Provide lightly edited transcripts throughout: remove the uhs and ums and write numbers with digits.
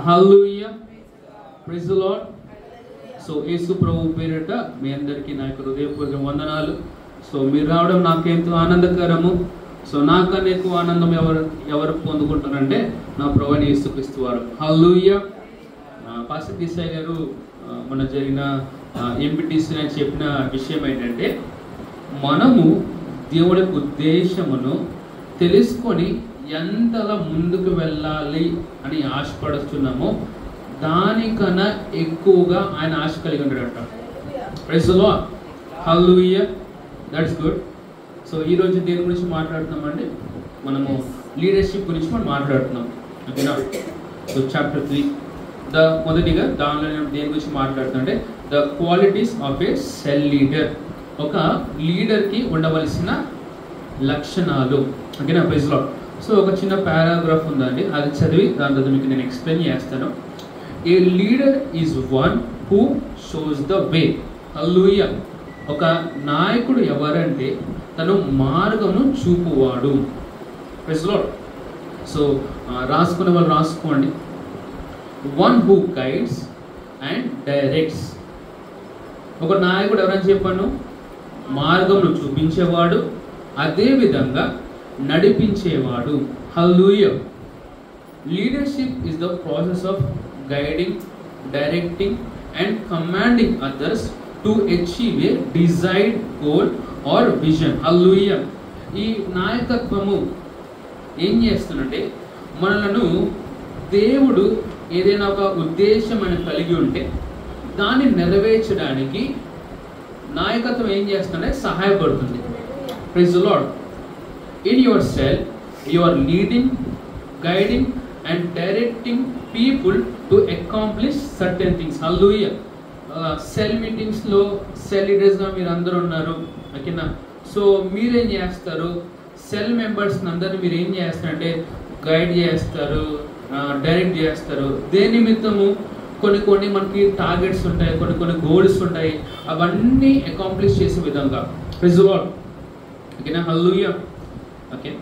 Hallelujah, praise the lord. So Yesu ప్రభు పేరిట మీ అందరికీ నా యొక్క హృదయపూర్వక వందనాలు. సో మీరు రావడం నాకెంతో ఆనందకరము. సో నాకన్నా ఎక్కువ ఆనందం ఎవరు పొందుకుంటారంటే నా ప్రభువైన యేసుక్రీస్తు వారు. హల్లెలూయా. పాస్టర్ కిసాయ్ గారు మన జరిగిన ఎంపీటీసీ అని చెప్పిన విషయం ఏంటంటే, మనము దేవుడి ఉద్దేశమును తెలుసుకొని ఎంతలా ముందుకు వెళ్ళాలి అని ఆశపడుతున్నామో దానికన్నా ఎక్కువగా ఆయన ఆశ కలిగి ఉంటాడట. Praise the Lord. Hallelujah. That's good. So ఈరోజు దేని గురించి మాట్లాడుతున్నామండి? మనము లీడర్షిప్ గురించి మనం మాట్లాడుతున్నాం. ఓకేనా? సో చాప్టర్ 3 మొదటిగా దానిలో దేని గురించి మాట్లాడుతున్నాం అంటే the qualities of a cell leader. ఒక లీడర్కి ఉండవలసిన లక్షణాలు. ఓకేనా? Praise the lord. సో ఒక చిన్న పారాగ్రాఫ్ ఉందండి, అది చదివి దాని తర్వాత మీకు నేను ఎక్స్ప్లెయిన్ చేస్తాను. A leader is one who shows the way. Hallelujah. ఒక నాయకుడు ఎవరంటే తను మార్గమును చూపువాడు. Praise the lord. సో రాసుకునే వాళ్ళు రాసుకోండి. One who guides and directs. ఒక నాయకుడు ఎవరని చెప్పాను? మార్గమును చూపించేవాడు, అదేవిధంగా నడిపించేవాడు. Hallelujah. Leadership is the process of guiding, directing and commanding others to achieve a desired goal or vision. Hallelujah. ఈ నాయకత్వము ఏం చేస్తుందంటే, మనలను దేవుడు ఏదైనా ఒక ఉద్దేశం అని కలిగి ఉంటే దాన్ని నెరవేర్చడానికి నాయకత్వం ఏం చేస్తుందంటే సహాయపడుతుంది. Praise the Lord. In your cell you are leading, guiding and directing people to accomplish certain things. Hallelujah. Cell మీటింగ్స్లో సెల్ లీడర్స్గా మీరు అందరూ ఉన్నారు. ఓకేనా? సో మీరేం చేస్తారు? సెల్ మెంబర్స్ అందరినీ మీరు ఏం చేస్తారంటే గైడ్ చేస్తారు, డైరెక్ట్ చేస్తారు. దేని నిమిత్తము? కొన్ని మనకి టార్గెట్స్ ఉంటాయి, కొన్ని గోల్స్ ఉంటాయి, అవన్నీ అకాంప్లిష్ చేసే విధంగా. Praise the Lord. ఓకేనా? Hallelujah. Okay.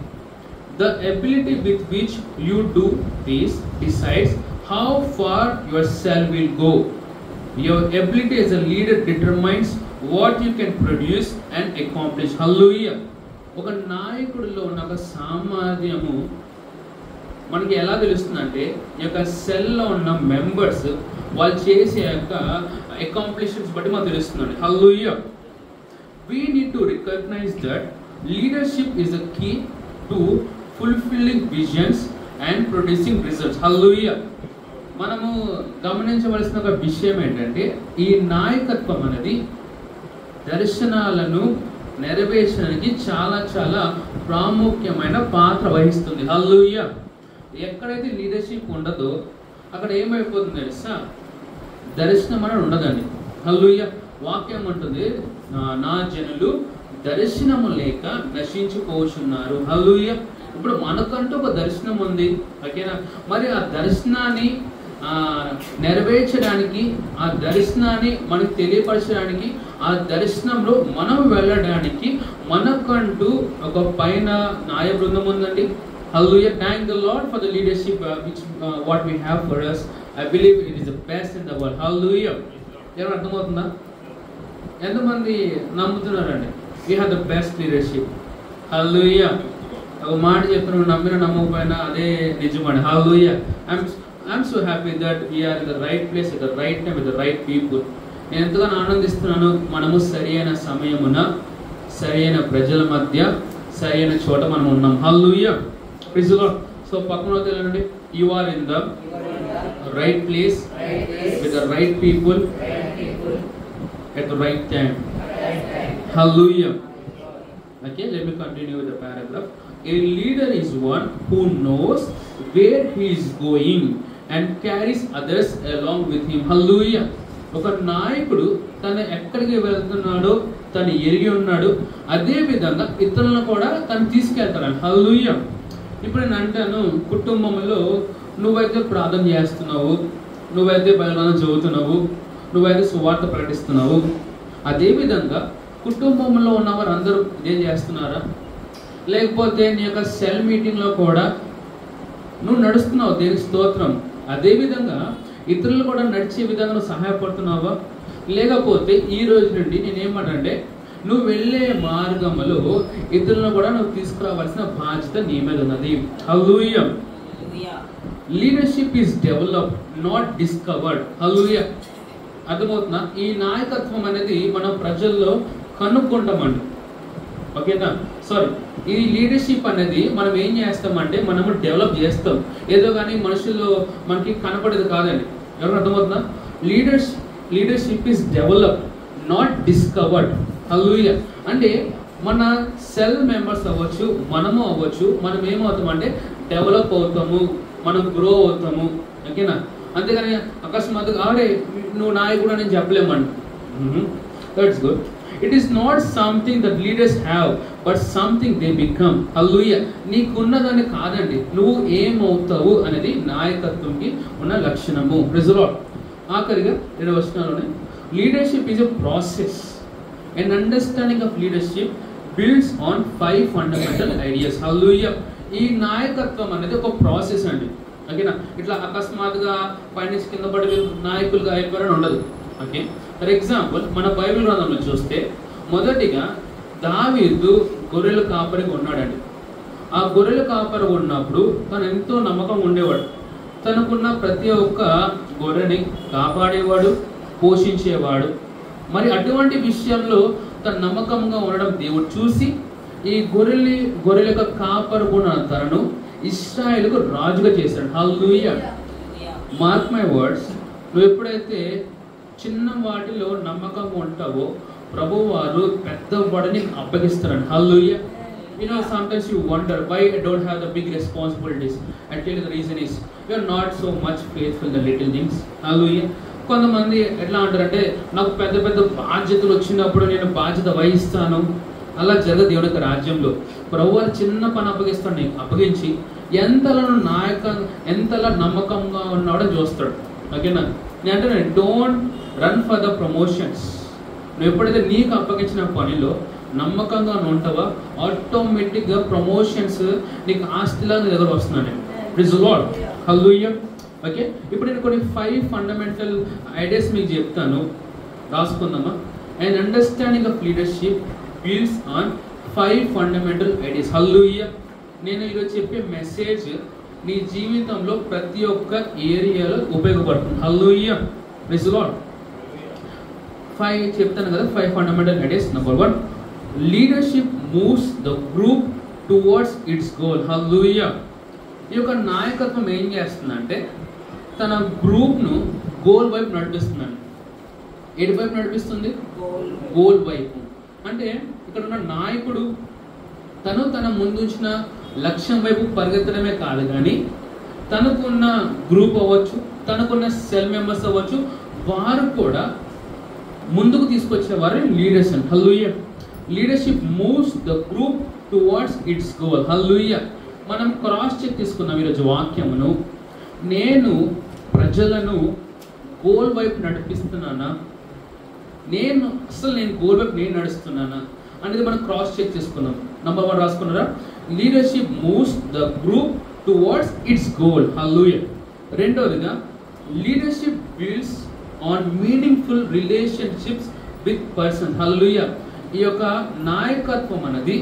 The ability with which you do this decides how far your cell will go. Your ability as a leader determines what you can produce and accomplish. Hallelujah. ఒక నాయకుడిలో ఉన్న ఒక సామర్థ్యము మనకి ఎలా తెలుస్తుందంటే, ఈ యొక్క సెల్లో ఉన్న మెంబర్స్ వాళ్ళు చేసే యొక్క అకాంప్లిష్మెంట్స్ బట్టి మనకు తెలుస్తుందండి. హల్లెలూయా. We need to recognize that leadership is a key to fulfilling visions and producing results. Hallelujah. మనము గమనించవలసిన ఒక విషయం ఏంటంటే, ఈ నాయకత్వం అనేది దర్శనాలను నెరవేర్చడానికి చాలా చాలా ప్రాముఖ్యమైన పాత్ర వహిస్తుంది. హల్లెలూయా. ఎక్కడైతే లీడర్షిప్ ఉండదో అక్కడ ఏమైపోతుంది తెలుసా? దర్శనం అనేది ఉండదండి. హల్లెలూయా. వాక్యం ఉంటుంది, నా జనులు దర్శనము లేక నశించుకోచున్నారు. హల్లెలూయా. ఇప్పుడు మనకంటూ ఒక దర్శనం ఉంది. ఓకేనా? మరి ఆ దర్శనాన్ని నెరవేర్చడానికి, ఆ దర్శనాన్ని మనకు తెలియపరచడానికి, ఆ దర్శనంలో మనం వెళ్ళడానికి మనకంటూ ఒక పైన న్యాయ బృందం ఉందండి. Hallelujah. Thank the Lord for the leadership which what we have for us. I believe it is the best in the world. Hallelujah. ఎవరు అర్థమవుతుందా? ఎంతమంది నమ్ముతున్నారండి? We have the best leadership. Hallelujah. ఒక మాట చెప్పిన నమ్మిన నమ్మకపోయినా అదే నిజమండి. Hallelujah. I'm so happy that we are in the right place at the right time with the right people. నేను ఎంతగానో ఆనందిస్తున్నాను. మనము సరైన సమయమున సరైన ప్రజల మధ్య సరైన చోట మనం ఉన్నాం. Hallelujah. Praise the lord. So పక్కన తెలియండి, you are in the right place with the right people at the right time. Hallelujah. Okay, let me continue with the paragraph. A leader is one who knows where he is going and carries others along with him. Hallelujah. ఒక నాయకుడు తను ఎక్కడికి వెళ్తున్నాడో తను ఎరిగి ఉన్నాడు, అదే విధంగా ఇతరులను కూడా తను తీసుకెళ్తాడు. హల్లెలూయా. ఇప్పుడు నేను అంటాను, కుటుంబంలో నువ్వైతే ప్రార్థన చేస్తున్నావు, నువ్వైతే బైబిల్ చదువుతున్నావు, నువ్వైతే సువార్త ప్రకటిస్తున్నావు, అదేవిధంగా కుటుంబంలో ఉన్నవారు అందరూ ఇదే చేస్తున్నారా? లేకపోతే నీ యొక్క సెల్ మీటింగ్లో కూడా నువ్వు నడుస్తున్నావు, దేనికి స్తోత్రం, అదేవిధంగా ఇతరులు కూడా నడిచే విధంగా నువ్వు సహాయపడుతున్నావా? లేకపోతే ఈ రోజు నుండి నేనేమంటే నువ్వు వెళ్ళే మార్గంలో ఇతరులను కూడా నువ్వు తీసుకురావాల్సిన బాధ్యత నీ మీద ఉన్నది. Hallelujah. Leadership is developed, not discovered. Hallelujah. అర్థమవుతుందా? ఈ నాయకత్వం అనేది మనం ప్రజల్లో కనుక్కుంటామండి. ఓకేనా? సారీ, ఈ లీడర్షిప్ అనేది మనం ఏం చేస్తామంటే మనము డెవలప్ చేస్తాం. ఏదో కానీ మనుషుల్లో మనకి కనపడేది కాదండి. ఎవరు అర్థమవుతుందా? Leadership is developed, not discovered. Hallelujah. అంటే మన సెల్ మెంబర్స్ అవ్వచ్చు, మనము అవ్వచ్చు, మనం ఏమవుతామంటే డెవలప్ అవుతాము, మనం గ్రో అవుతాము. ఓకేనా? అంతేగాని అకస్మాత్తుగా ఆడే నువ్వు నాయకుడు అని చెప్పలేమండి. That's good. It is not something that leaders have, but something they become. Hallelujah. నీకున్నదాన్ని కాదండి, నువ్వు ఏమవుతావు అనేది నాయకత్వంకి ఉన్న లక్షణము. Praise the Lord. ఆఖరిగా 2వ వచనంలోనే leadership is a process. An understanding of leadership builds on 5 fundamental ideas. Hallelujah. ఈ నాయకత్వం అనేది ఒక ప్రాసెస్ అండి. ఓకేనా? ఇట్లా అకస్మాత్తుగా పైనుంచి కింద పడి నాయకులుగా అయిపోయారని ఉండదు. ఓకే, ఫర్ ఎగ్జాంపుల్ మన బైబిల్ గ్రంథంలో చూస్తే మొదటిగా దావీదు గొర్రెల కాపరిగా ఉన్నాడండి. ఆ గొర్రెల కాపరి ఉన్నప్పుడు తను ఎంతో నమ్మకం ఉండేవాడు. తనకున్న ప్రతి ఒక్క గొర్రెని కాపాడేవాడు, పోషించేవాడు. మరి అటువంటి విషయంలో తన నమ్మకంగా ఉండడం దేవుడు చూసి ఈ గొర్రెల యొక్క కాపరి ఉన్న తనను ఇశ్రాయేలుకు రాజుగా చేశాడు. హల్లెలూయా. మార్క్ మై వర్డ్స్, నువ్వు ఎప్పుడైతే చిన్న వాటిలో నమ్మకంగా ఉంటావో ప్రభువారు పెద్ద వాడిని అప్పగిస్తాడు. హల్లెలూయా. You know, sometimes you wonder why I don't have the big responsibilities. I tell you the reason is you are not so much faithful in the little things. Hallelujah. కొంతమంది ఎట్లా అంటారంటే నాకు పెద్ద పెద్ద బాధ్యతలు వచ్చినప్పుడు నేను బాధ్యత వహిస్తాను. అలా జరగదు దేవుని యొక్క రాజ్యంలో. ప్రభువారు చిన్న పని అప్పగిస్తాడు, నీకు అప్పగించి ఎంతలా నమ్మకంగా ఉన్నాడో చూస్తాడు. ఓకేనా? నేను అంటే don't run for the promotions. నువ్వు ఎప్పుడైతే నీకు అప్పగించిన పనిలో నమ్మకంగా ఉంటావా ఆటోమేటిక్గా ప్రమోషన్స్ నీకు ఆస్తిలా నీ దగ్గర వస్తున్నాను. Praise the Lord. Hallelujah. Okay, ఇప్పుడు నేను కొన్ని 5 ఫండమెంటల్ ఐడియాస్ మీకు చెప్తాను, రాసుకుందామా? And understanding of leadership builds on 5 fundamental ideas. Hallelujah. నేను ఈరోజు చెప్పే మెసేజ్ నీ జీవితంలో ప్రతి ఒక్క ఏరియాలో ఉపయోగపడుతుంది. హల్లెలూయా. Praise the lord. 5 చెప్తాను కదా, 5 fundamental ideas. Number 1, leadership moves the group towards its goal. Hallelujah. ఈ యొక్క నాయకత్వం ఏం చేస్తుందంటే తన గ్రూప్ను గోల్ వైపు నడిపిస్తుందండి. ఎటు వైపు నడిపిస్తుంది? గోల్ వైపు. అంటే ఇక్కడ ఉన్న నాయకుడు తన ముందుంచిన లక్ష్యం వైపు పరిగెత్తడమే కాదు, కానీ తనకున్న గ్రూప్ అవ్వచ్చు, తనకున్న సెల్ మెంబర్స్ అవ్వచ్చు, వారు కూడా ముందుకు తీసుకొచ్చేవారు leaders and. Hallelujah. Leadership moves the group towards its goal. Hallelujah. మనం క్రాస్ చెక్ తీసుకున్నాం ఈరోజు వాక్యమును. నేను ప్రజలను గోల్ వైపు నడిపిస్తున్నానా, నేను గోల్ వైపు నేను నడుస్తున్నానా అనేది మనం క్రాస్ చెక్ చేసుకున్నాం. నెంబర్ 1 రాసుకున్నారా? Leadership moves the group towards its goal. Hallelujah. రెండవదిగా leadership builds on meaningful relationships with person. Hallelujah. ఈ యొక్క నాయకత్వం అనేది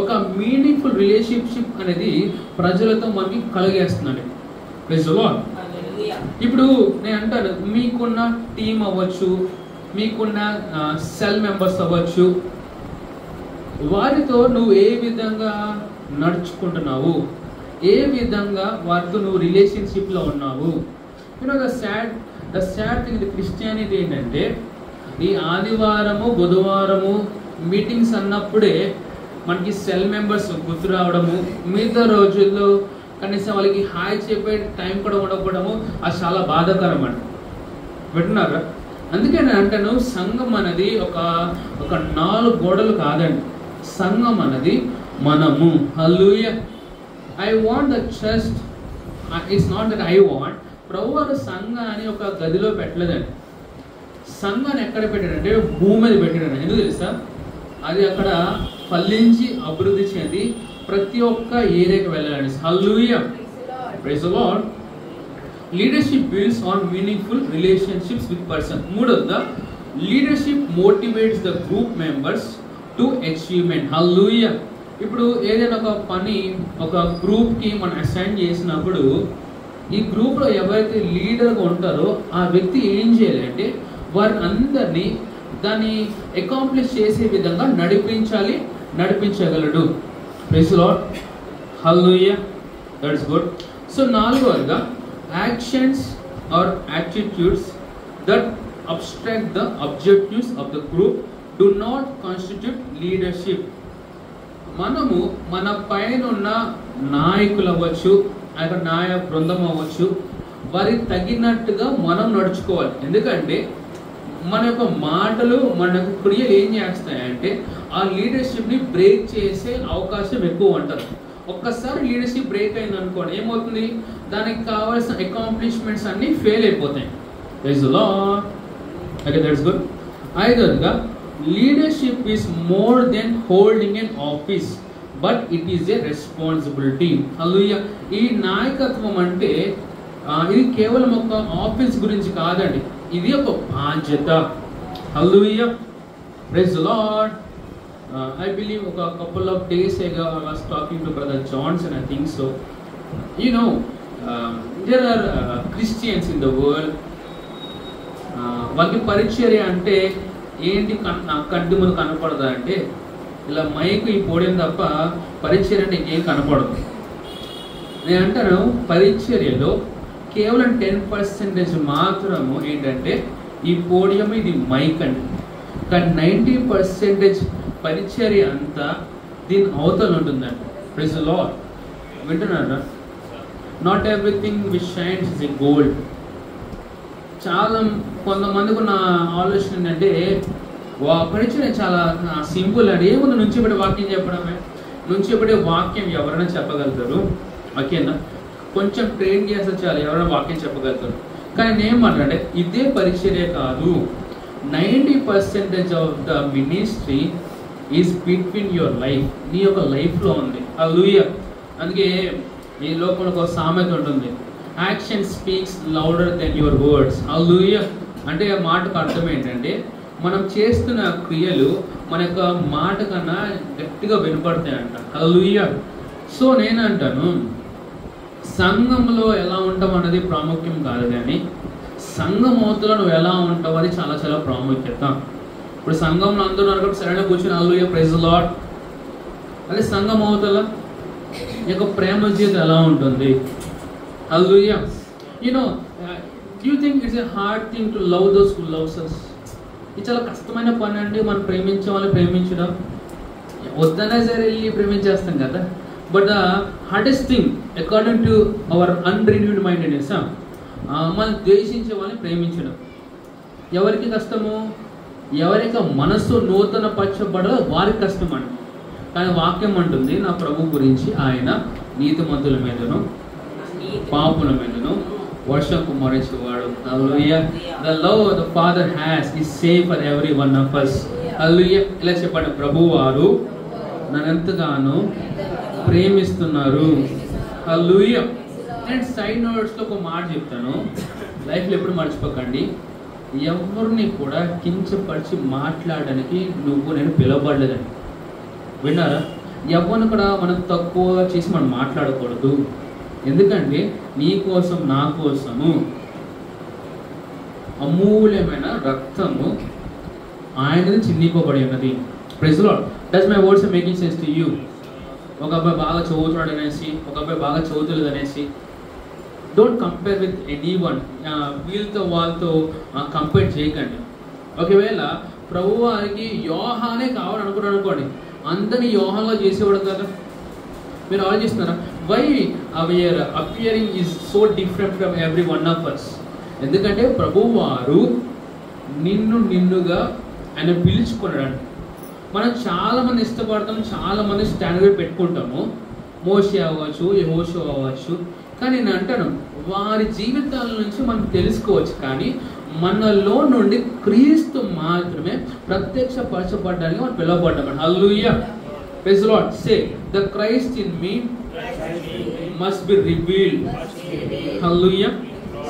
ఒక మీనింగ్ఫుల్ రిలేషన్షిప్ అనేది ప్రజలతో మనకి కలిగేస్తున్నాడు. Praise the lord. ఇప్పుడు నేను అంటాను, మీకున్న టీం అవ్వచ్చు, మీకున్న సెల్ మెంబర్స్ అవ్వచ్చు, వారితో నువ్వు ఏ విధంగా నడుచుకుంటున్నావు, ఏ విధంగా వారితో నువ్వు రిలేషన్షిప్లో ఉన్నావు. You know the sad thing in Christianity ఏంటంటే ఈ ఆదివారము బుధవారము మీటింగ్స్ అన్నప్పుడే మనకి సెల్ మెంబర్స్ గుర్తు రావడము, మిగతా రోజుల్లో కనీసం వాళ్ళకి హాయ్ చెప్పే టైం కూడా ఉండకపోవడము, అది చాలా బాధాకరం అండి. వింటున్నారా? అందుకే నేను అంటాను, సంఘం అనేది ఒక 4 గోడలు కాదండి. సంఘం అనేది మనము. Hallelujah. I want the church, it's not that I want. ప్రభువారు సంఘాన్ని ఒక గదిలో పెట్టలేదండి. సంఘాన్ని ఎక్కడ పెట్టాడంటే భూమి మీద పెట్టాడండి. ఎందుకు తెలుసా? అది అక్కడ ఫలించి అభివృద్ధి చెంది ప్రతి ఒక్క ఏరియాకి వెళ్ళాలండి. Hallelujah. Praise the Lord. Leadership builds on meaningful relationships with person. మూడోది, leadership motivates the group members to achievement. Hallelujah. ఇప్పుడు ఏదైనా ఒక పని ఒక గ్రూప్కి మనం అసైన్ చేసినప్పుడు ఈ గ్రూప్లో ఎవరైతే లీడర్గా ఉంటారో ఆ వ్యక్తి ఏం చేయాలి అంటే వారిని అందరినీ దాన్ని అకాంప్లిష్ చేసే విధంగా నడిపించగలడు. Praise the Lord. Hallelujah. That's good. So నాలుగవదిగా, actions or attitudes that abstract the objectives of the group do not constitute leadership. మనము మన పైన ఉన్న నాయకులు అవ్వచ్చు, నాయ బృందం అవ్వచ్చు, వారికి తగినట్టుగా మనం నడుచుకోవాలి. ఎందుకంటే మన యొక్క మాటలు మన యొక్క క్రియలు ఏం చేస్తాయంటే ఆ లీడర్షిప్ని బ్రేక్ చేసే అవకాశం ఎక్కువ ఉంటుంది. ఒక్కసారి లీడర్షిప్ బ్రేక్ అయింది అనుకోండి, ఏమవుతుంది, దానికి కావాల్సిన అకాంప్లిష్మెంట్స్ అన్నీ ఫెయిల్ అయిపోతాయి. Praise the Lord. Okay, that's good. ఐదవదిగా, leadership is more than holding an office but it is a responsibility. Hallelujah. ఈ నాయకత్వం అంటే ఇది కేవలం ఒక ఆఫీస్ గురించి కాదండి, ఇది ఒక బాధ్యత. Hallelujah. Praise the Lord. I believe a couple of days ago I was talking to Brother Johnson, I think so. You know, there are Christians in the world. వాళ్ళకి పరిచర్య అంటే ఏంటి కంటి ముందు కనపడదా అంటే ఇలా మైక్ ఈ పోడియం తప్ప పరిచర్య అంటే ఏం కనపడదు. నేను అంటాను పరిచర్యలో కేవలం 10% మాత్రము ఏంటంటే ఈ పోడియం, ఇది మైక్ అండి. కానీ 90% పరిచర్య అంతా దీని అవతల ఉంటుందండి. Praise the Lord. వింటున్నారా? Not everything which shines is a gold. చాలా కొంతమందికి ఉన్న ఆలోచన ఏంటంటే పరిచర్య చాలా సింపుల్ అండి, ఏముంది నుంచిపడే వాక్యం చెప్పడమే. నుంచిపడే వాక్యం ఎవరైనా చెప్పగలుగుతారు, ఓకేనా? కొంచెం ట్రైన్ చేస్తే చాలు, ఎవరైనా వాక్యం చెప్పగలుగుతారు. కానీ నేనేమంటే ఇదే పరిచర్య కాదు. 90% of the ministry is between your life. నీ యొక్క లైఫ్లో ఉంది. హల్లెలూయా. అందుకే ఈ లోకంలో ఒక సామెత ఉంటుంది, action speaks louder than your words. Hallelujah. అంటే ఆ మాటకు అర్థం ఏంటంటే మనం చేస్తున్న క్రియలు మన యొక్క మాట కన్నా గట్టిగా వినపడతాయంట. హల్లెలూయా. సో నేను అంటాను, సంఘంలో ఎలా ఉంటావు అన్నది ప్రాముఖ్యం కాదు, కానీ సంఘం అవతల నువ్వు ఎలా ఉంటావు అది చాలా చాలా ప్రాముఖ్యత. ఇప్పుడు సంఘంలో అందరూ అనుకుంటే సరైన కూర్చొని హల్లెలూయా ప్రైజ్ ది లార్డ్. అదే సంఘం అవతల యొక్క ప్రేమ జీవితం ఎలా ఉంటుంది? Hallelujah. You know, do you think it's a hard thing to love those who loves us? ఇది చాలా కష్టమైన పని అండి. మనం ప్రేమించే వాళ్ళని ప్రేమించడం, వద్దనే సరే వెళ్ళి ప్రేమించేస్తాం కదా. But the hardest thing according to our unrenewed mindness, మనం ద్వేషించే వాళ్ళని ప్రేమించడం. ఎవరికి కష్టము? ఎవరికి మనస్సు నూతన పరచబడో వారికి కష్టం అండి. కానీ వాక్యం అంటుంది, నా ప్రభు గురించి ఆయన నీతిమంతుల మీదను పాపుల మీదను వర్షం కుమ్మరించేవాడు. హల్లెలూయా. The love the Father has is same for every one of us. హల్లెలూయా. ఇలా చెప్పండి, ప్రభు వారు నన్ను ఎంతగానో ప్రేమిస్తున్నారు. హల్లెలూయా. అండ్ సైడ్ నోట్స్లో ఒక మాట చెప్తాను, లైఫ్లో ఎప్పుడు మర్చిపోకండి, ఎవరిని కూడా కించపరిచి మాట్లాడడానికి నేను పిలవబడలేదండి. విన్నారా? ఎవరిని కూడా మనం తక్కువగా చేసి మనం మాట్లాడకూడదు. ఎందుకంటే నీ కోసం నా కోసము అమూల్యమైన రక్తము ఆయనది చిందింపబడి ఉన్నది. Praise the Lord. Does my words are making sense to you? ఒక అబ్బాయి బాగా చదువుతున్నాడు అనేసి, ఒక అబ్బాయి బాగా చదువుతులేదు అనేసి don't compare with any one. వీళ్ళతో వాళ్ళతో కంపేర్ చేయకండి. ఒకవేళ ప్రభు వారికి యోహానే కావాలనుకున్నాను అనుకోండి, అందరినీ యోహాన్లో చేసేవాడు కదా. మీరు ఆలోచిస్తున్నారా? Why our appearing is so different from every one of us? ఎందుకంటే ప్రభు వారు నిన్నుగా ఆయన పిలుచుకున్నాడు. మనం చాలామంది ఇష్టపడతాం, చాలామంది స్టాండర్డ్ పెట్టుకుంటాము, మోషే అవ్వచ్చు, యెహోషువ అవ్వచ్చు. కానీ నేను అంటాను, వారి జీవితాల నుంచి మనం తెలుసుకోవచ్చు, కానీ మనలో నుండి క్రీస్తు మాత్రమే ప్రత్యక్షపరచబడ్డానికి మనం పిలువబడ్డాం. Hallelujah. Praise the Lord. Say the Christ in me must be revealed. Hallelujah.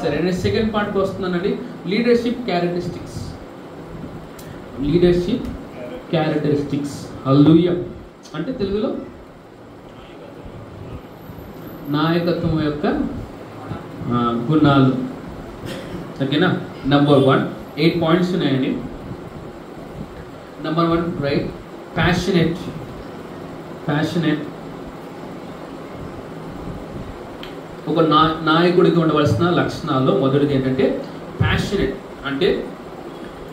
సరే, నేను సెకండ్ పార్ట్కి వస్తున్నానండి. Leadership characteristics. Leadership characteristics. Hallelujah. అంటే తెలుగులో నాయకత్వం యొక్క గుణాలు. ఓకేనా? నెంబర్ 1 8 పాయింట్స్ ఉన్నాయండి. Number 1 right, passionate. ఒక నాయకుడికి ఉండవలసిన లక్షణాల్లో మొదటిది ఏంటంటే ప్యాషనేట్. అంటే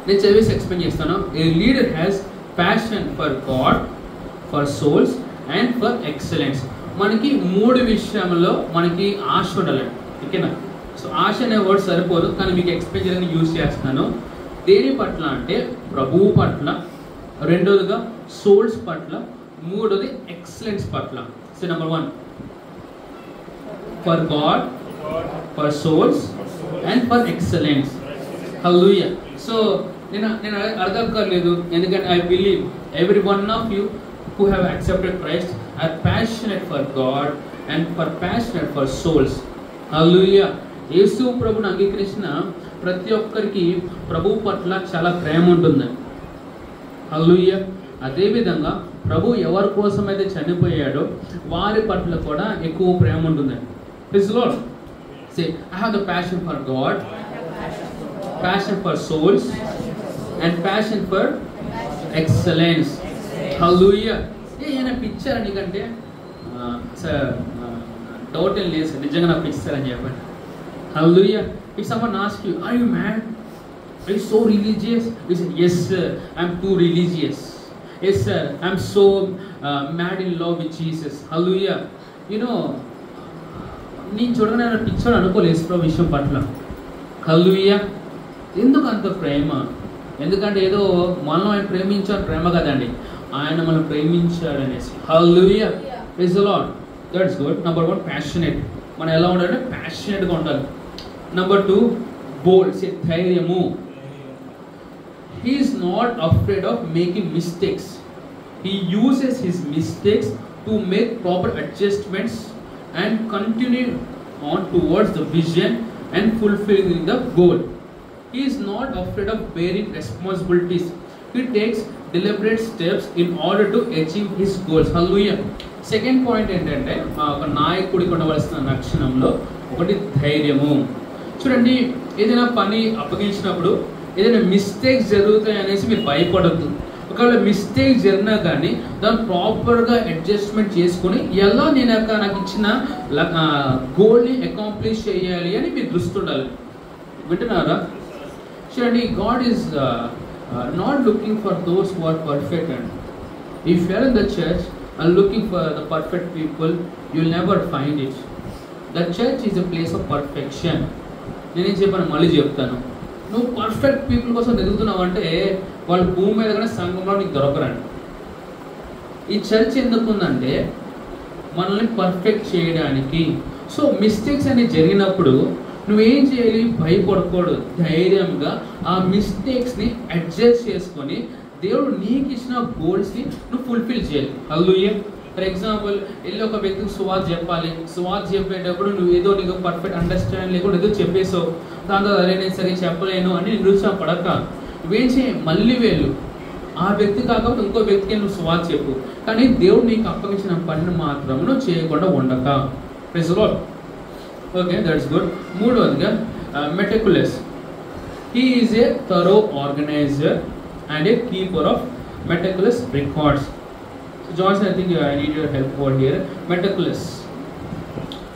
నేను చదివేసి ఎక్స్ప్లెయిన్ చేస్తాను. A leader has passion for God, for souls and for excellence. మనకి 3 విషయంలో మనకి ఆశ ఉండాలండి. ఓకేనా? సో ఆశ అనే వర్డ్ సరిపోదు, కానీ మీకు ఎక్స్ప్లెయిన్ చేయడానికి యూజ్ చేస్తున్నాను. దేని పట్ల అంటే ప్రభువు పట్ల, రెండోదిగా సోల్స్ పట్ల, మూడోది ఎక్సలెన్స్ పట్ల. So number 1 for God, for souls and for excellence. Hallelujah. So నేను అడగక్కర్లేదు, ఎందుకంటే I believe every one of you who have accepted Christ are passionate for God and for passionate for souls. Hallelujah. యేసు ప్రభువుని అంగీకరించిన ప్రతి ఒక్కరికి ప్రభువు పట్ల చాలా ప్రేమ ఉంటుంది. హల్లెలూయా. అదేవిధంగా ప్రభు ఎవరి కోసం అయితే చనిపోయాడో వారి పట్ల కూడా ఎక్కువ ప్రేమ ఉంటుంది. Praise the Lord. Say I have the passion for God, passion for souls and passion for excellence. హల్లెలూయా. ఏమైనా పిచ్చారా నీకంటే? సార్ డౌట్ ఏం లేదు సార్, నిజంగా నాకు పిచ్చారని చెప్పండి. Hallelujah. If someone ask you, are you mad, are you so religious? You say yes sir, I'm too religious. Yes sir, I'm so mad in love with Jesus. Hallelujah. You know, నేను చూడగానే ఆయన పిచ్చాడు అనుకోలేదు ప్రభు విషయం పట్ల. హల్లెలూయా. ఎందుకు అంత ప్రేమ? ఎందుకంటే ఏదో మనం ఆయన ప్రేమించాడు ప్రేమ కదండి, ఆయన మనం ప్రేమించాడు అనేసి. Hallelujah. Praise the lord. That's good. Number 1 passionate. మనం ఎలా ఉండాలంటే ప్యాషనేట్గా ఉండాలి. Number 2 bold. ధైర్యము. He is not afraid of making mistakes. He uses his mistakes to make proper adjustments and continue on towards the vision and fulfilling the goal. He is not afraid of bearing responsibilities. He takes deliberate steps in order to achieve his goals. Hallelujah. Second point ఏంటంటే ఒక నాయకుడికి ఉండవలసిన లక్షణంలో ఒకటి ధైర్యము. చూడండి, ఏదైనా పని అప్పగించినప్పుడు ఏదైనా మిస్టేక్స్ జరుగుతాయి అనేసి మీరు భయపడద్దు. ఒకవేళ మిస్టేక్ జరిగినా కానీ దాన్ని ప్రాపర్గా అడ్జస్ట్మెంట్ చేసుకొని ఎలా నేను నాకు ఇచ్చిన గోల్ని అకాంప్లిష్ చేయాలి అని మీరు దృష్టి ఉండాలి. వింటున్నారా? చూడండి, God is not looking for those who are perfect. And if you are in the church and looking for the perfect people, you will never find it. The church is a place of perfection. నేనేం చెప్పాను మళ్ళీ చెప్తాను. నువ్వు perfect people కోసం ఎదుగుతున్నావు అంటే వాళ్ళు భూమి మీద కూడా సంఘంలో నీకు దొరకరండి. ఈ చర్చ్ ఎందుకు ఉందంటే మనల్ని పర్ఫెక్ట్ చేయడానికి. సో మిస్టేక్స్ అనేవి జరిగినప్పుడు నువ్వేం చేయాలి? భయపడకూడదు. ధైర్యంగా ఆ మిస్టేక్స్ని అడ్జస్ట్ చేసుకొని దేవుడు నీకు ఇచ్చిన గోల్స్ని నువ్వు ఫుల్ఫిల్ చేయాలి. హల్లెలూయా. ఫర్ ఎగ్జాంపుల్, వెళ్ళి ఒక వ్యక్తికి సువార్త చెప్పాలి. సువార్త చెప్పేటప్పుడు నువ్వు ఏదో నీకు పర్ఫెక్ట్ అండర్స్టాండ్ లేకుండా ఏదో చెప్పేసావు, దాంతో అదే నేను సరిగ్గా చెప్పలేను అని నిరుత్సాహపడక నువ్వేం చేయి, మళ్ళీ వెళ్ళు. ఆ వ్యక్తి కాకపోతే ఇంకో వ్యక్తికి నువ్వు సువార్త చెప్పు, కానీ దేవుడు నీకు అప్పగించిన పనిని మాత్రం నువ్వు చేయకుండా ఉండక. Praise the Lord. Okay, that's good. మూడవదిగా meticulous. He is a thorough organiser and a keeper of meticulous records. Johnson, I think I need your help over here. Meticulous.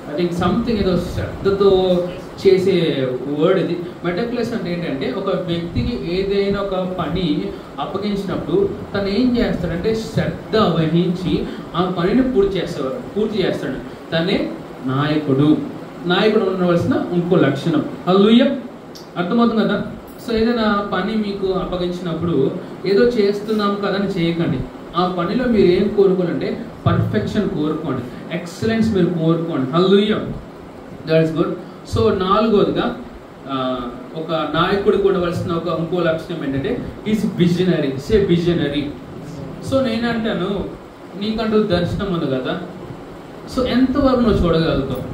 I think something ఏదో శ్రద్ధతో చేసే word ఇది. Meticulous అంటే ఏంటంటే ఒక వ్యక్తికి ఏదైనా ఒక పని అప్పగించినప్పుడు తను ఏం చేస్తాడంటే శ్రద్ధ వహించి ఆ పనిని పూర్తి చేస్తాడు. తనే నాయకుడు. నాయకుడు ఉండవలసిన ఇంకో లక్షణం. హల్లెలూయా. అర్థమవుతుంది కదా? సో ఏదైనా పని మీకు అప్పగించినప్పుడు ఏదో చేస్తున్నాం కదా అని చేయకండి. ఆ పనిలో మీరు ఏం కోరుకోవాలంటే పర్ఫెక్షన్ కోరుకోండి, ఎక్సలెన్స్ మీరు కోరుకోండి. హల్లెలూయా. That's good. సో నాలుగోదిగా ఒక నాయకుడికి ఉండవలసిన ఒక ఇంకో లక్షణం ఏంటంటే is visionary. Say visionary. So నేనంటాను, నీకంటూ దర్శనం ఉంది కదా, సో ఎంతవరకు నువ్వు చూడగలుగుతావు?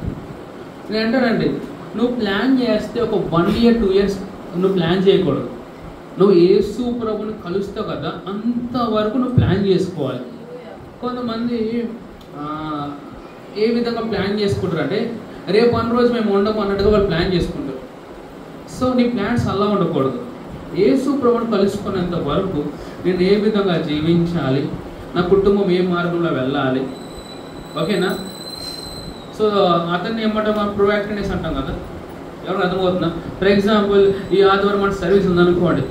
నేను అంటానండి, నువ్వు ప్లాన్ చేస్తే ఒక 1 year 2 years నువ్వు ప్లాన్ చేయకూడదు. నువ్వు యేసు ప్రభుని కలుస్తావు కదా, అంతవరకు నువ్వు ప్లాన్ చేసుకోవాలి. కొంతమంది ఏ విధంగా ప్లాన్ చేసుకుంటారు అంటే, రేపు అన్న రోజు మేము ఉండము అన్నట్టుగా వాళ్ళు ప్లాన్ చేసుకుంటారు. సో నీ ప్లాన్స్ అలా ఉండకూడదు. యేసు ప్రభుని కలుసుకునేంత వరకు నేను ఏ విధంగా జీవించాలి, నా కుటుంబం ఏ మార్గంలో వెళ్ళాలి, ఓకేనా? సో అతన్ని ఏమంటాం, ప్రొయాక్టివ్నెస్ అంటాం కదా. ఎవరు అర్థమవుతుందా? ఫర్ ఎగ్జాంపుల్, ఈ ఆదివారం మన సర్వీస్ ఉందనుకోండి,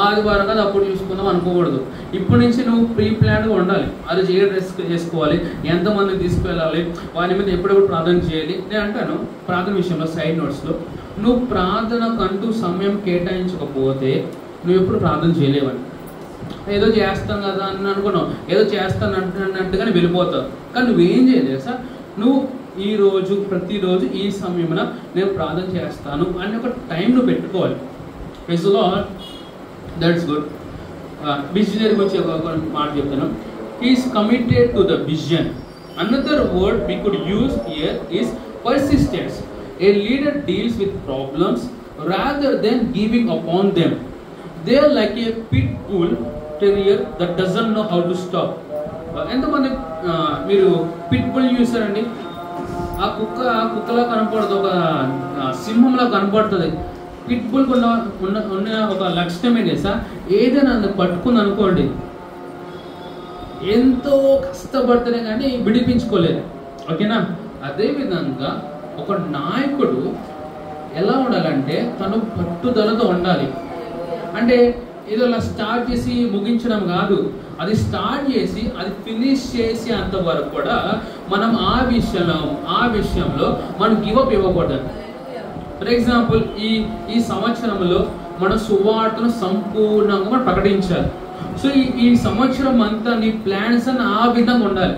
ఆదివారం కదా అప్పుడు చూసుకుందాం అనుకోకూడదు. ఇప్పటి నుంచి నువ్వు ప్రీ ప్లాన్గా ఉండాలి. అది ఏ డ్రెస్ చేసుకోవాలి, ఎంతమందిని తీసుకువెళ్ళాలి, వారి మీద ఎప్పుడెప్పుడు ప్రార్థన చేయాలి. నేను అంటాను ప్రార్థన విషయంలో సైడ్ నోట్స్లో, నువ్వు ప్రార్థనకంటూ సమయం కేటాయించకపోతే నువ్వు ఎప్పుడు ప్రార్థన చేయలేవని. ఏదో చేస్తాం కదా అని అనుకున్నావు, ఏదో చేస్తాను అంటున్నట్టుగానే వెళ్ళిపోతావు. కానీ నువ్వేం చేయలేదు సార్, నువ్వు ఈరోజు ప్రతిరోజు ఈ సమయమున నేను ప్రార్థన చేస్తాను అని ఒక టైం నువ్వు పెట్టుకోవాలి. Praise the lord. That's good. Visionary గురించి ఒక మాట చెప్తాను. He is committed to the vision. Another word we could use here is persistence. A leader deals with problems rather than giving upon them. They are like a pit bull terrier that doesn't know how to stop. ఎంతమంది మీరు pit bull చూసారండి? ఆ కుక్కలా కనపడదు, ఒక సింహంలా కనపడుతుంది. Pit బుల్కి ఉన్న ఒక లక్షణం ఏంటి సార్, ఏదైనా పట్టుకుంది అనుకోండి, ఎంతో కష్టపడితేనే కానీ విడిపించుకోలేదు, ఓకేనా? అదేవిధంగా ఒక నాయకుడు ఎలా ఉండాలంటే తను పట్టుదలతో ఉండాలి. అంటే ఏదో అలా స్టార్ట్ చేసి ముగించడం కాదు, అది స్టార్ట్ చేసి అది ఫినిష్ చేసి అంతవరకు కూడా మనం ఆ విషయంలో మనం గివప్ ఇవ్వకూడదు. ఫర్ ఎగ్జాంపుల్, ఈ సంవత్సరంలో మన సువార్తను సంపూర్ణంగా మనం ప్రకటించాలి. సో ఈ సంవత్సరం అంతా నీ ప్లాన్స్ అని ఆ విధంగా ఉండాలి.